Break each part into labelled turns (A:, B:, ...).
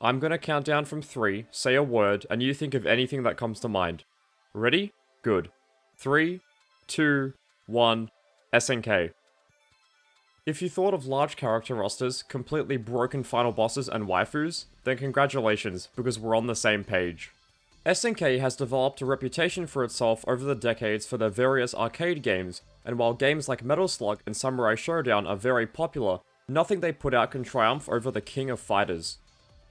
A: I'm gonna count down from 3, say a word, and you think of anything that comes to mind. Ready? Good. 3, 2, 1, SNK. If you thought of large character rosters, completely broken final bosses, and waifus, then congratulations, because we're on the same page. SNK has developed a reputation for itself over the decades for their various arcade games, and while games like Metal Slug and Samurai Showdown are very popular, nothing they put out can triumph over the King of Fighters.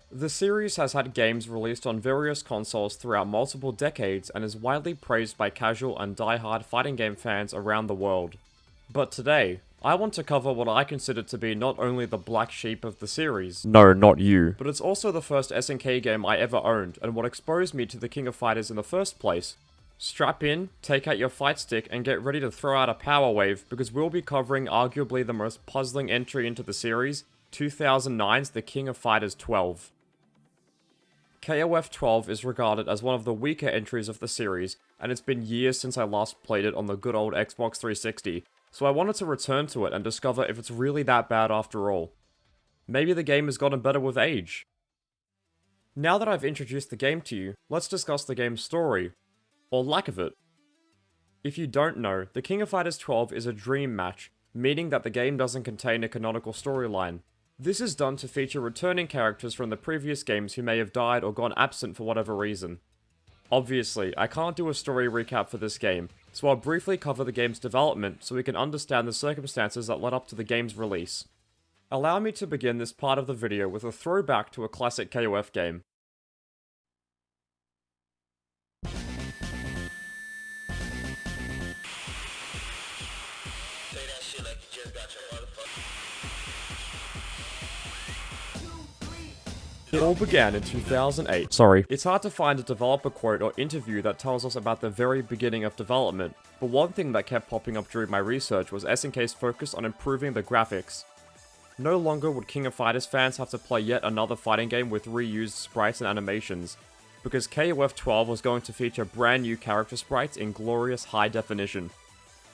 A: The series has had games released on various consoles throughout multiple decades and is widely praised by casual and die-hard fighting game fans around the world. But today, I want to cover what I consider to be not only the black sheep of the series, no, not you, but it's also the first SNK game I ever owned and what exposed me to the King of Fighters in the first place. Strap in, take out your fight stick, and get ready to throw out a power wave because we'll be covering arguably the most puzzling entry into the series, 2009's The King of Fighters XII. KOF 12 is regarded as one of the weaker entries of the series, and it's been years since I last played it on the good old Xbox 360, so I wanted to return to it and discover if it's really that bad after all. Maybe the game has gotten better with age. Now that I've introduced the game to you, let's discuss the game's story, or lack of it. If you don't know, The King of Fighters XII is a dream match, meaning that the game doesn't contain a canonical storyline. This is done to feature returning characters from the previous games who may have died or gone absent for whatever reason. Obviously, I can't do a story recap for this game, so I'll briefly cover the game's development so we can understand the circumstances that led up to the game's release. Allow me to begin this part of the video with a throwback to a classic KOF game. It all began in 2008. Sorry. It's hard to find a developer quote or interview that tells us about the very beginning of development, but one thing that kept popping up during my research was SNK's focus on improving the graphics. No longer would King of Fighters fans have to play yet another fighting game with reused sprites and animations, because KOF 12 was going to feature brand new character sprites in glorious high definition.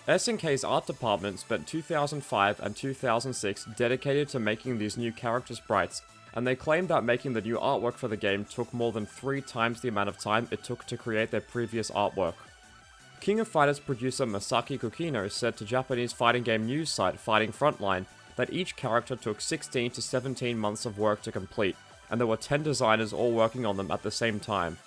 A: SNK's art department spent 2005 and 2006 dedicated to making these new character sprites, and they claimed that making the new artwork for the game took more than 3 times the amount of time it took to create their previous artwork. King of Fighters producer Masaki Kokino said to Japanese fighting game news site Fighting Frontline that each character took 16 to 17 months of work to complete, and there were 10 designers all working on them at the same time.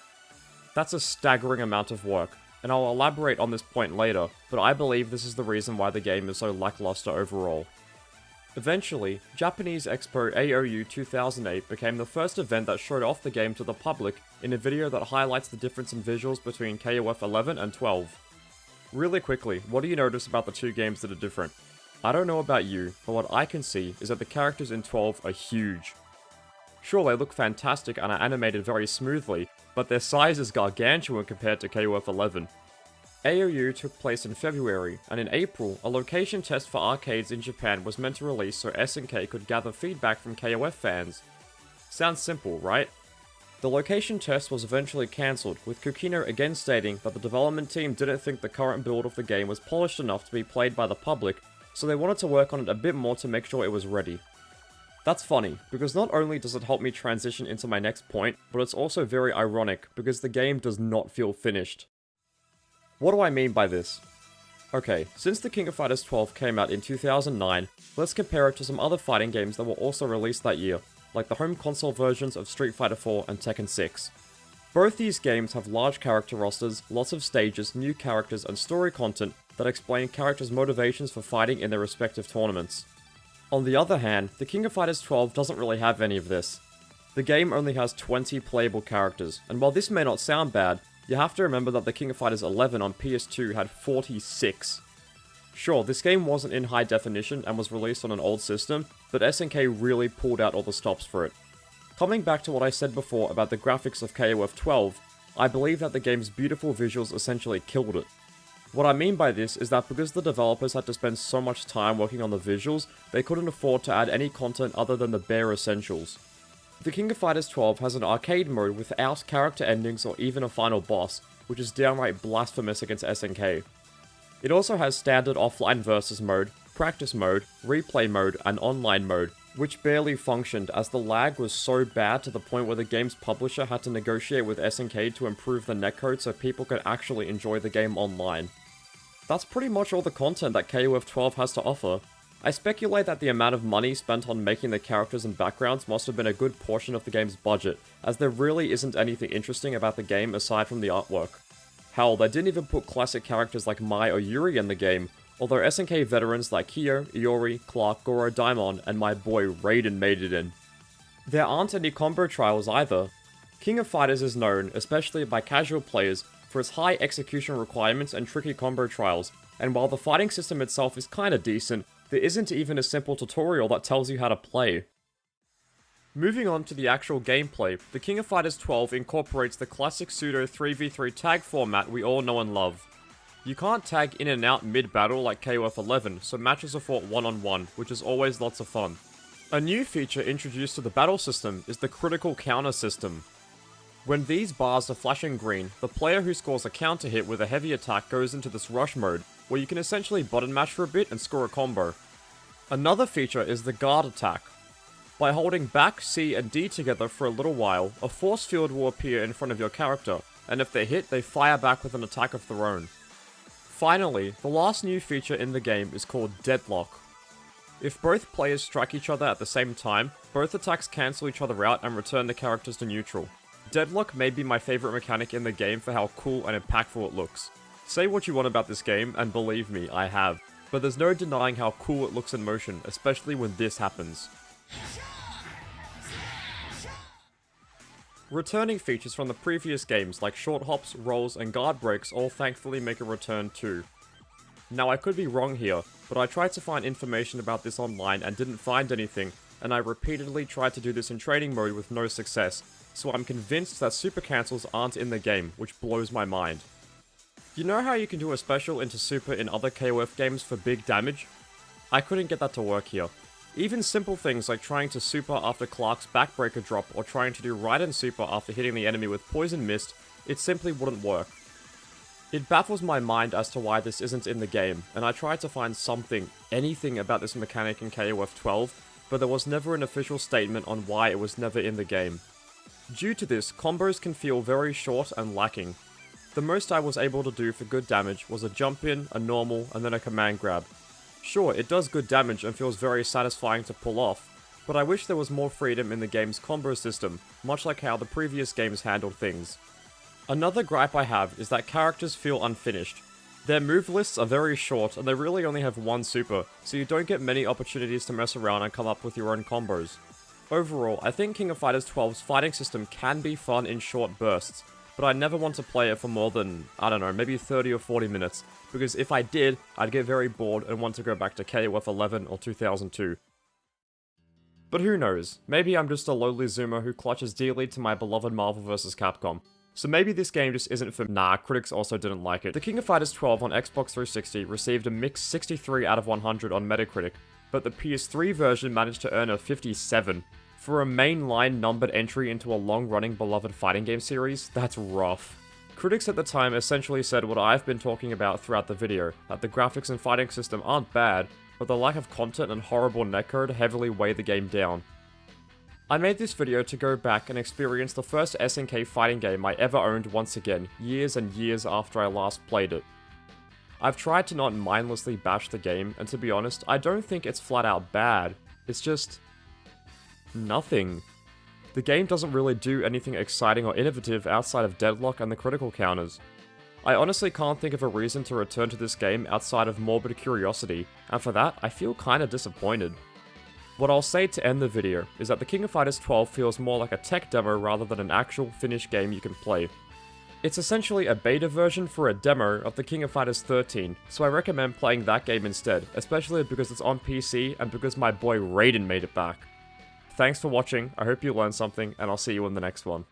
A: That's a staggering amount of work, and I'll elaborate on this point later, but I believe this is the reason why the game is so lackluster overall. Eventually, Japanese Expo AOU 2008 became the first event that showed off the game to the public in a video that highlights the difference in visuals between KOF 11 and 12. Really quickly, what do you notice about the two games that are different? I don't know about you, but what I can see is that the characters in 12 are huge. Sure, they look fantastic and are animated very smoothly, but their size is gargantuan compared to KOF 11. AOU took place in February, and in April, a location test for arcades in Japan was meant to release so SNK could gather feedback from KOF fans. Sounds simple, right? The location test was eventually cancelled, with Kokino again stating that the development team didn't think the current build of the game was polished enough to be played by the public, so they wanted to work on it a bit more to make sure it was ready. That's funny, because not only does it help me transition into my next point, but it's also very ironic, because the game does not feel finished. What do I mean by this? Okay, since The King of Fighters XII came out in 2009, let's compare it to some other fighting games that were also released that year, like the home console versions of Street Fighter IV and Tekken 6. Both these games have large character rosters, lots of stages, new characters, and story content that explain characters' motivations for fighting in their respective tournaments. On the other hand, The King of Fighters XII doesn't really have any of this. The game only has 20 playable characters, and while this may not sound bad, you have to remember that The King of Fighters XI on PS2 had 46. Sure, this game wasn't in high definition and was released on an old system, but SNK really pulled out all the stops for it. Coming back to what I said before about the graphics of KOF 12, I believe that the game's beautiful visuals essentially killed it. What I mean by this is that because the developers had to spend so much time working on the visuals, they couldn't afford to add any content other than the bare essentials. The King of Fighters XII has an arcade mode without character endings or even a final boss, which is downright blasphemous against SNK. It also has standard offline versus mode, practice mode, replay mode, and online mode, which barely functioned as the lag was so bad to the point where the game's publisher had to negotiate with SNK to improve the netcode so people could actually enjoy the game online. That's pretty much all the content that KOF 12 has to offer. I speculate that the amount of money spent on making the characters and backgrounds must have been a good portion of the game's budget, as there really isn't anything interesting about the game aside from the artwork. Hell, they didn't even put classic characters like Mai or Yuri in the game, although SNK veterans like Kyo, Iori, Clark, Goro Daimon, and my boy Raiden made it in. There aren't any combo trials either. King of Fighters is known, especially by casual players, for its high execution requirements and tricky combo trials, and while the fighting system itself is kinda decent, there isn't even a simple tutorial that tells you how to play. Moving on to the actual gameplay, the King of Fighters 12 incorporates the classic pseudo 3v3 tag format we all know and love. You can't tag in and out mid-battle like KOF 11, so matches are fought one-on-one, which is always lots of fun. A new feature introduced to the battle system is the critical counter system. When these bars are flashing green, the player who scores a counter hit with a heavy attack goes into this rush mode, where you can essentially button mash for a bit and score a combo. Another feature is the guard attack. By holding back, C, and D together for a little while, a force field will appear in front of your character, and if they hit, they fire back with an attack of their own. Finally, the last new feature in the game is called Deadlock. If both players strike each other at the same time, both attacks cancel each other out and return the characters to neutral. Deadlock may be my favourite mechanic in the game for how cool and impactful it looks. Say what you want about this game, and believe me, I have. But there's no denying how cool it looks in motion, especially when this happens. Returning features from the previous games like short hops, rolls, and guard breaks all thankfully make a return too. Now I could be wrong here, but I tried to find information about this online and didn't find anything, and I repeatedly tried to do this in training mode with no success, so I'm convinced that super cancels aren't in the game, which blows my mind. You know how you can do a special into super in other KOF games for big damage? I couldn't get that to work here. Even simple things like trying to super after Clark's backbreaker drop or trying to do Raiden super after hitting the enemy with Poison Mist, it simply wouldn't work. It baffles my mind as to why this isn't in the game, and I tried to find something, anything about this mechanic in KOF 12, but there was never an official statement on why it was never in the game. Due to this, combos can feel very short and lacking. The most I was able to do for good damage was a jump in, a normal, and then a command grab. Sure, it does good damage and feels very satisfying to pull off, but I wish there was more freedom in the game's combo system, much like how the previous games handled things. Another gripe I have is that characters feel unfinished. Their move lists are very short and they really only have one super, so you don't get many opportunities to mess around and come up with your own combos. Overall, I think King of Fighters 12's fighting system can be fun in short bursts, but I never want to play it for more than, I don't know, maybe 30 or 40 minutes, because if I did, I'd get very bored and want to go back to KOF 11 or 2002. But who knows, maybe I'm just a lowly zoomer who clutches dearly to my beloved Marvel vs. Capcom. So maybe this game just isn't for— Nah, critics also didn't like it. The King of Fighters 12 on Xbox 360 received a mixed 63 out of 100 on Metacritic, but the PS3 version managed to earn a 57. For a mainline numbered entry into a long-running beloved fighting game series, that's rough. Critics at the time essentially said what I've been talking about throughout the video, that the graphics and fighting system aren't bad, but the lack of content and horrible netcode heavily weigh the game down. I made this video to go back and experience the first SNK fighting game I ever owned once again, years and years after I last played it. I've tried to not mindlessly bash the game, and to be honest, I don't think it's flat out bad, it's just nothing. The game doesn't really do anything exciting or innovative outside of Deadlock and the critical counters. I honestly can't think of a reason to return to this game outside of morbid curiosity, and for that, I feel kinda disappointed. What I'll say to end the video is that the King of Fighters 12 feels more like a tech demo rather than an actual finished game you can play. It's essentially a beta version for a demo of the King of Fighters XIII, so I recommend playing that game instead, especially because it's on PC and because my boy Raiden made it back. Thanks for watching, I hope you learned something, and I'll see you in the next one.